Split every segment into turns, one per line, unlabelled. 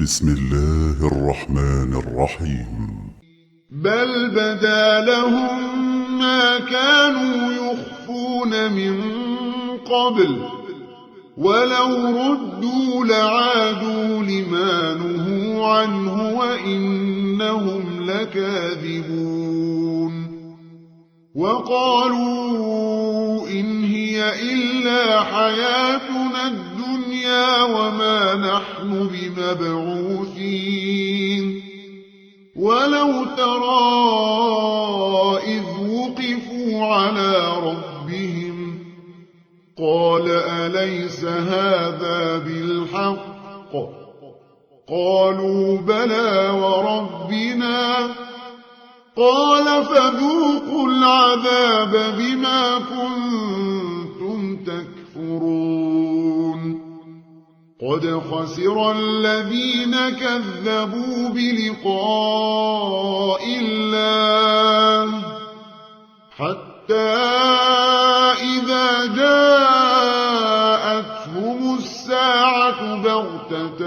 بسم الله الرحمن الرحيم.
بل بدا لهم ما كانوا يخفون من قبل ولو ردوا لعادوا لما نهوا عنه وإنهم لكاذبون. وقالوا إن هي إلا حياتنا الدنيا وما نحن بمبعوثين. ولو ترى إذ وقفوا على ربهم قال أليس هذا بالحق؟ قالوا بلى وربنا. قال فذوقوا العذاب بما كنتم تكفرون. قد خسر الذين كذبوا بلقاء الله حتى إذا جاءتهم الساعة بغتة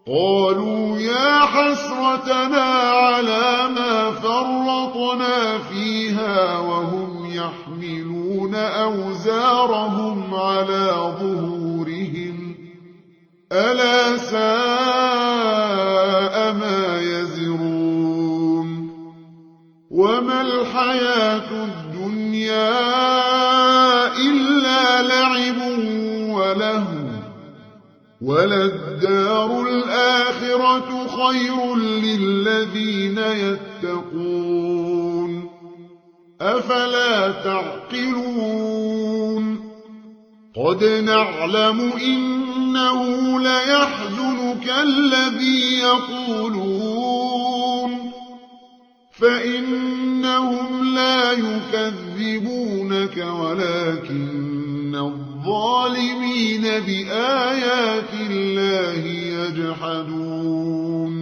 قالوا يا حسرتنا على ما فرطنا فيها وهم يحملون أوزارهم على ظهورهم ألا ساء ما يزرون. وما الحياة الدنيا إلا لعب ولهو وللدار الآخرة خير للذين يتقون أفلا تعقلون. قد نعلم إنه ليحزنك الذي يقولون فإنهم لا يكذبونك ولكن الظالمين بآيات الله يجحدون.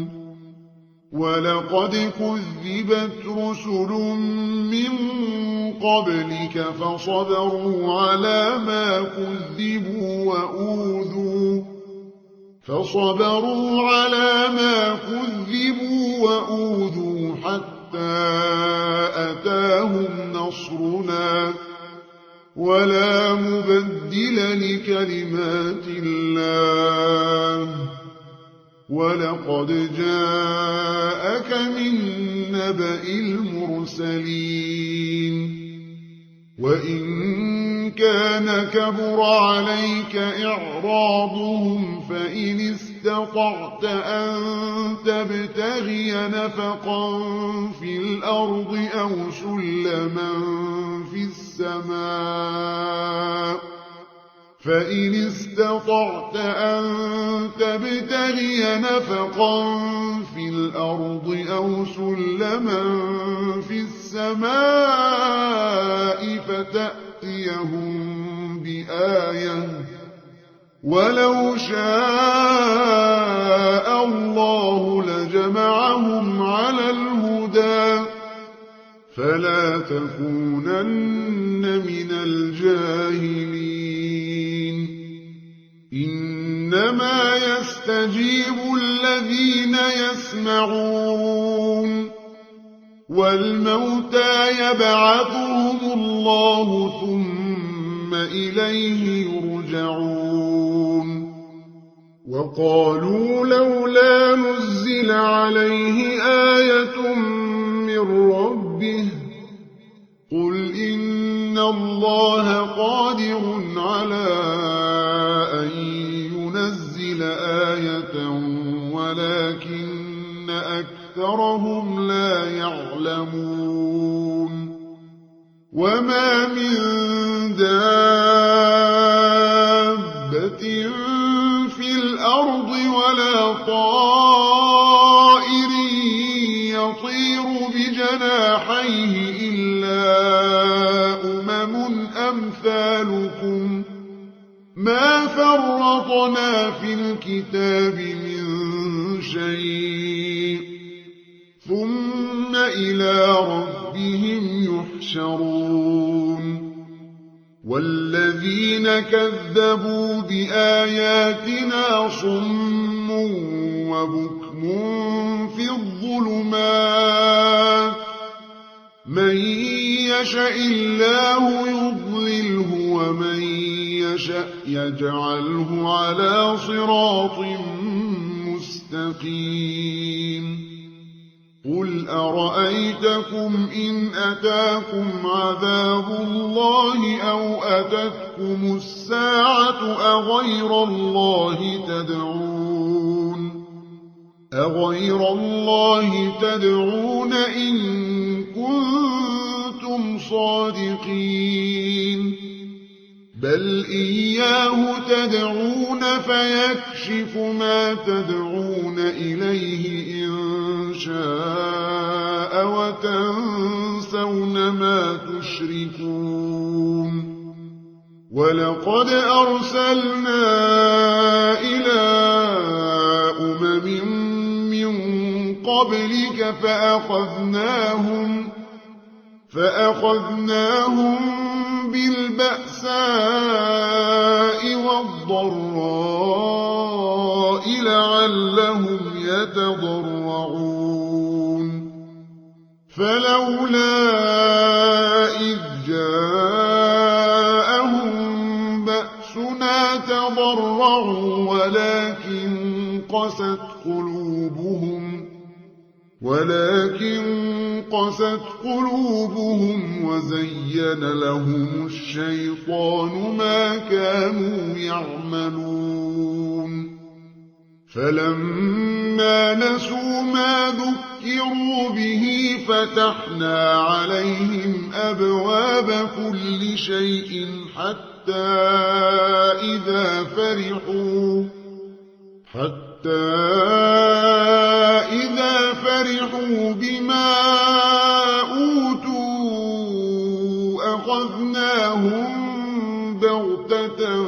ولقد كذبت رسل من قبلك فصبروا على ما كذبوا وأوذوا حتى أتاهم نصرنا ولا مبدل لكلمات الله. ولقد جاءك من نبأ المرسلين. وإن كان كبر عليك إعراضهم فإن استطعت أن تبتغي نفقا في الأرض أو سلما في السماء فتأتيهم بآية ولو شاء الله لجمعهم على الهدى فلا تكونن من الجاهلين. إنما يستجيب الذين يسمعون والموتى يبعثهم الله ثم إليه يرجعون. وقالوا لولا نزل عليه آية من ربه قل إن الله قادر على أن ينزل آية ولكن أكثرهم لا يعلمون. وما من دابة في الأرض ولا طائر يطير بجناحيه إلا أمثالكم ما فرطنا في الكتاب من شيء ثم إلى ربهم يحشرون. والذين كذبوا بآياتنا صم وبكم في الظلمات من يشاء الله يضلله ومن يشاء يجعله على صراط مستقيم قل أرأيتكم إن أتاكم عذاب الله أو أتتكم الساعة أغير الله تدعون إن كنتم صادقين بل إياه تدعون فيكشف ما تدعون إليه إن شاء وتنسون ما تشركون ولقد أرسلنا إلى أمم من قبلك فأخذناهم بالبأساء والضراء لعلهم يتضرعون فلولا إذ جاءهم بأسنا تضرعوا ولكن قست قلوبهم وزين لهم الشيطان ما كانوا يعملون فلما نسوا ما ذكروا به فتحنا عليهم أبواب كل شيء حتى إذا فرحوا بما أوتوا أخذناهم بغتة